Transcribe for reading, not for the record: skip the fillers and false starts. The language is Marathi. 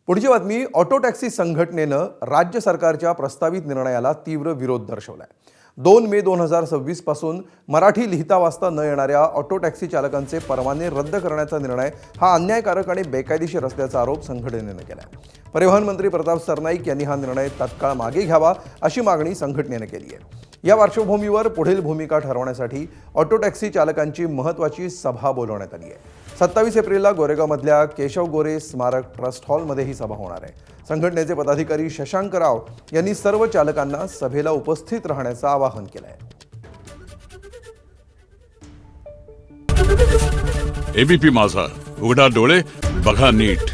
पुढची बातमी, ऑटो टॅक्सी संघटनेनं राज्य सरकारच्या प्रस्तावित निर्णयाला तीव्र विरोध दर्शवलाय। 2 मे 2026 पासून मराठी लिहिता वाचता न येणाऱ्या ऑटो टॅक्सी चालकांचे परवाने रद्द करण्याचा निर्णय हा अन्यायकारक आणि बेकायदेशीर असल्याचा आरोप संघटनेनं केलाय। परिवहन मंत्री प्रताप सरनाईक यांनी हा निर्णय तात्काळ मागे घ्यावा अशी मागणी संघटनेनं केली आहे। या पार्श्वभूमीवर पुढील भूमिका ठरवण्यासाठी ऑटो टॅक्सी चालकांची महत्त्वाची सभा बोलवण्यात आली आहे। 27 एप्रिलला गोरेगावमधल्या केशव गोरे स्मारक ट्रस्ट हॉलमध्ये ही सभा होणार आहे। संघटनेचे पदाधिकारी शशांक राव यांनी सर्व चालकांना सभेला उपस्थित राहण्याचं आवाहन केलं आहे। एबीपी माझा, उघडा डोळे बघा नीट।